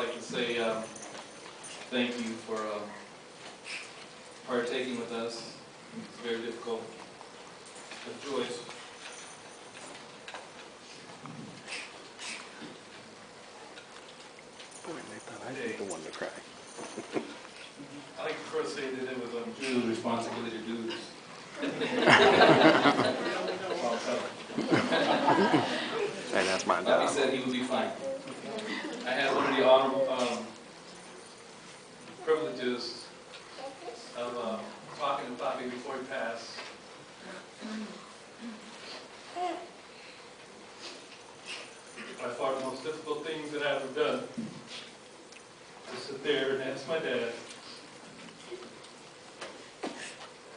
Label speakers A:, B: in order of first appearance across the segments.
A: like to say thank you for partaking with us. It's very difficult. But Joyce.
B: Boy, Nathan, I'd be the one to cry.
A: I like to first say that it was Julie's responsibility to do this.
B: And that's my
A: Papi
B: job.
A: said he would be fine. I had one of the honorable privileges of talking to Papi before he passed. By far the most difficult things that I've ever done to sit there and ask my dad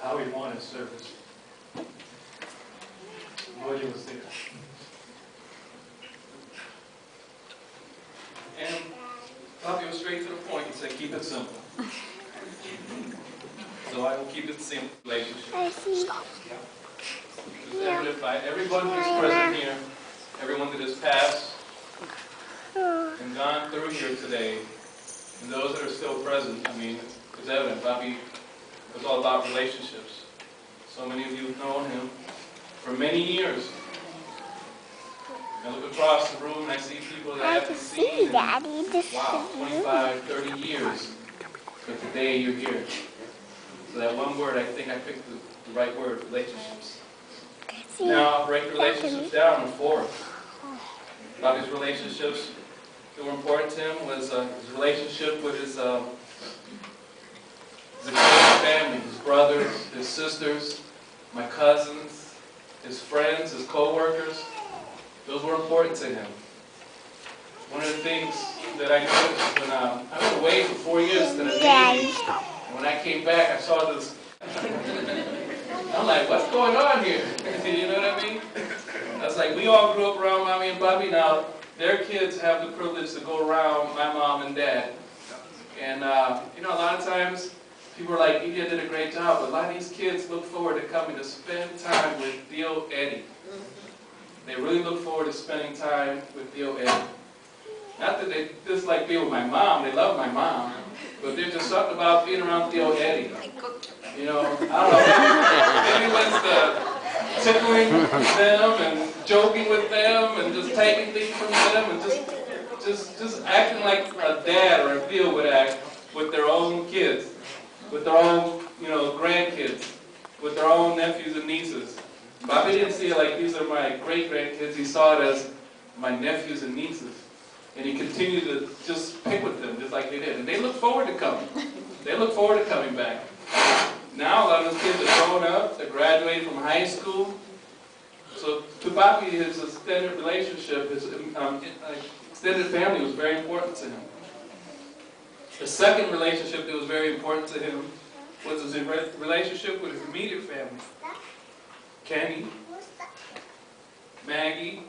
A: how he wanted service. Boy, he was there. And Papi was straight to the point. He said, keep it simple. So I will keep it simple relationship.
B: Stop.
A: It's evident by everyone who's present here, everyone that has passed and gone through here today, and those that are still present. I mean, it's evident. Papi was all about relationships. So many of you have known him for many years. I look across the room and I see people that I haven't seen in, wow, 25, 30 years. But today you're here. So that one word, I think I picked the right word, relationships. Now I'll break the relationships down in four. Papi's relationships that were important to him was his relationship with his extended family, his brothers, his sisters, my cousins, his friends, his co-workers. Those were important to him. One of the things that I noticed when I was away for 4 years to the Navy, and when I came back, I saw this. I'm like, what's going on here? You know what I mean? I was like, we all grew up around Mommy and Papi. Now, their kids have the privilege to go around my mom and dad. And, you know, a lot of times, people are like, Edia did a great job, but a lot of these kids look forward to coming to spend time with Theo Eddie. They really look forward to spending time with Theo Eddie. Not that they dislike being with my mom, they love my mom, but there's just something about being around Theo Eddie. You know, I don't know, maybe when the tickling them and joking with them and just taking things from them and just acting like a dad or a Theo would act with their own kids, with their own, you know, grandkids, with their own nephews and nieces. Papi didn't see it like these are my great-grandkids. He saw it as my nephews and nieces. And he continued to just pick with them just like they did. And they look forward to coming. They look forward to coming back. Now a lot of those kids are grown up. They're graduating from high school. So to Papi, his extended relationship, his extended family was very important to him. The second relationship that was very important to him was his relationship with his immediate family. Kenny, Maggie,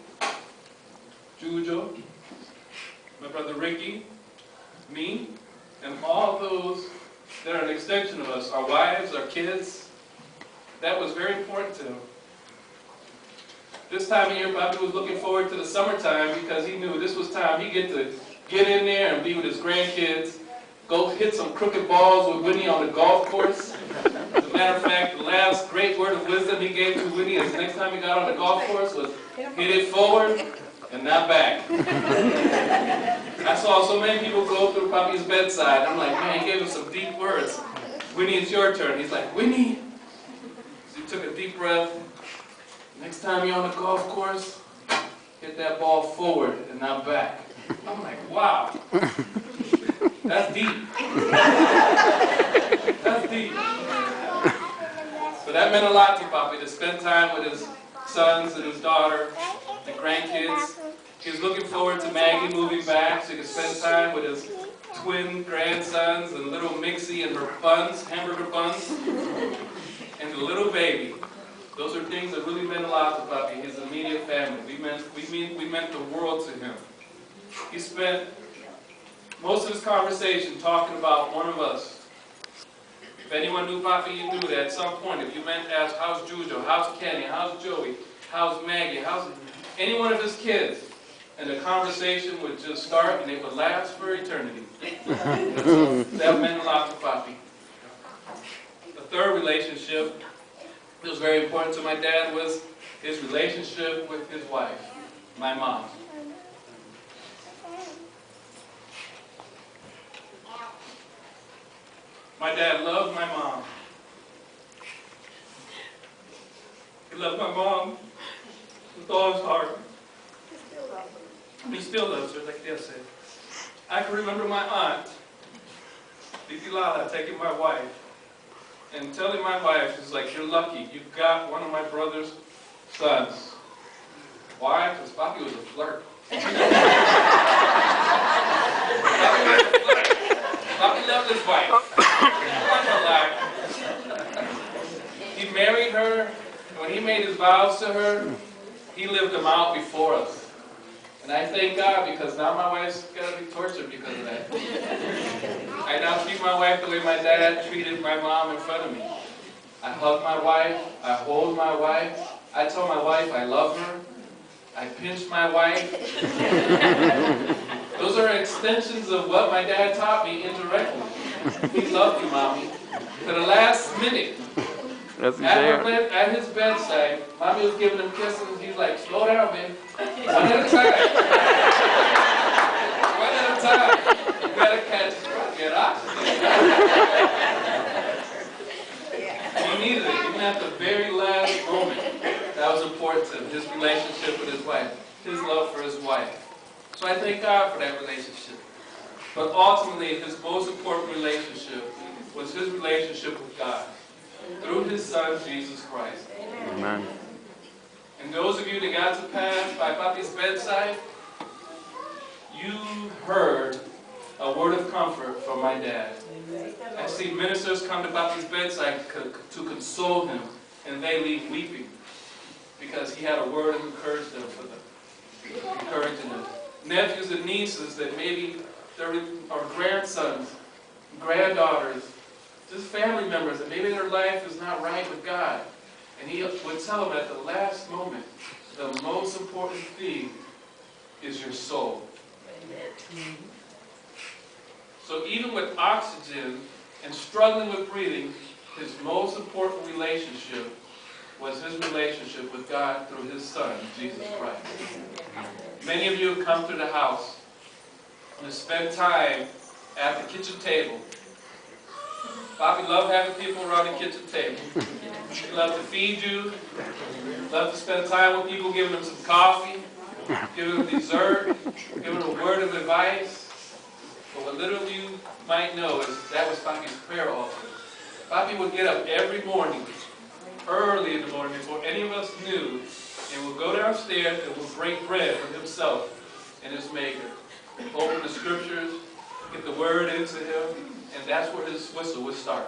A: Jujo, my brother Ricky, me, and all those that are an extension of us, our wives, our kids. That was very important to him. This time of year, Papi was looking forward to the summertime because he knew this was time he get to get in there and be with his grandkids, go hit some crooked balls with Winnie on the golf course. As a matter of fact, the last great word of wisdom he gave to Winnie is next time he got on the golf course was hit it forward and not back. I saw so many people go through Papi's bedside. I'm like, man, he gave him some deep words. Winnie, it's your turn. He's like, Winnie. So he took a deep breath. Next time you're on the golf course, hit that ball forward and not back. I'm like, wow. That's deep. That's deep. But that meant a lot to Papi, to spend time with his sons and his daughter, the grandkids. He was looking forward to Maggie moving back so he could spend time with his twin grandsons and little Mixie and her buns, hamburger buns, and the little baby. Those are things that really meant a lot to Papi, his immediate family. We meant the world to him. He spent most of his conversation talking about one of us. If anyone knew Papi, you knew that at some point, if you meant to ask, how's Jujo, how's Kenny, how's Joey, how's Maggie, how's any one of his kids, and the conversation would just start and it would last for eternity. That meant a lot to Papi. The third relationship that was very important to my dad was his relationship with his wife, my mom. My dad loved my mom. He loved my mom with all his heart. He still loves her, like Dad said. I can remember my aunt, Titi Lala, taking my wife and telling my wife, she's like, you're lucky, you got one of my brother's sons. Why? Because Papi was a flirt. Papi loved his wife. He married her. When he made his vows to her, he lived them out before us. And I thank God, because now my wife's got to be tortured because of that. I now treat my wife the way my dad treated my mom in front of me. I hug my wife. I hold my wife. I tell my wife I love her. I pinch my wife. Those are extensions of what my dad taught me indirectly. He loved you, Mommy. To the last minute, at his bedside, Mommy was giving him kisses. He's like, slow down, baby. One at a time. One at a time. You gotta catch get oxygen. He needed it, even at the very last moment. That was important to him, his relationship with his wife, his love for his wife. So I thank God for that relationship. But ultimately, his most important relationship was his relationship with God through his Son, Jesus Christ.
B: Amen.
A: And those of you that got to pass by Papi's bedside, you heard a word of comfort from my dad. I see ministers come to Papi's bedside to console him, and they leave weeping because he had a word of encouragement for them, encouraging them. Nephews and nieces that maybe are grandsons, granddaughters, just family members, and maybe their life is not right with God. And he would tell them at the last moment, the most important thing is your soul. Amen. So even with oxygen and struggling with breathing, his most important relationship was his relationship with God through his Son, Jesus Christ. Many of you have come through the house and have spent time at the kitchen table. Papi loved having people around the kitchen table. He loved to feed you. Loved to spend time with people, giving them some coffee, giving them dessert, giving them a word of advice. But what little you might know is that was Papi's prayer altar. Papi would get up every morning, early in the morning, before any of us knew, and would go downstairs and would break bread with himself and his Maker. Open the scriptures, get the word into him, and that's where his whistle would start.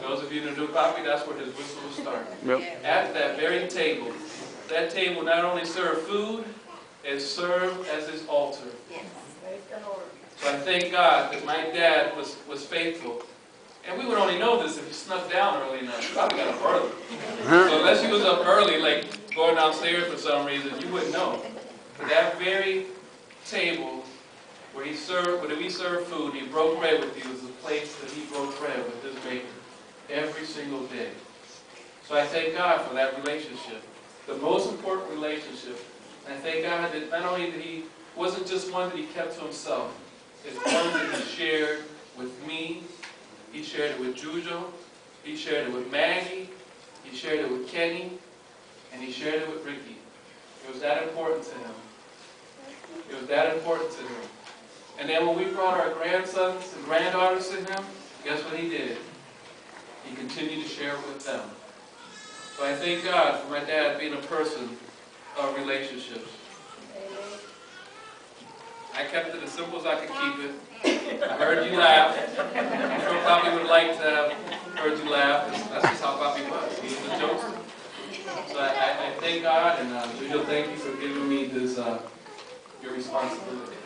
A: Those of you that do Papi, that's where his whistle would start. Yep. At that very table. That table not only served food, it served as his altar. Yes. So I thank God that my dad was faithful. And we would only know this if he snuck down early enough. He probably got up early. So unless he was up early, like going downstairs for some reason, you wouldn't know. But that very table where we served food, he broke bread with you, was the place that he broke bread with his Maker every single day. So I thank God for that relationship, the most important relationship. And I thank God that not only did he, wasn't just one that he kept to himself, it's one that he shared with me, he shared it with Jujo, he shared it with Maggie, he shared it with Kenny, and he shared it with Ricky. It was that important to him. It was that important to him. And then when we brought our grandsons and granddaughters to him, guess what he did? He continued to share it with them. So I thank God for my dad being a person of relationships. I kept it as simple as I could keep it. I heard you laugh. I'm sure Papi would like to have heard you laugh. That's just how Papi was. He was a jokester. So I thank God, and Julio, thank you for giving me this your responsibility.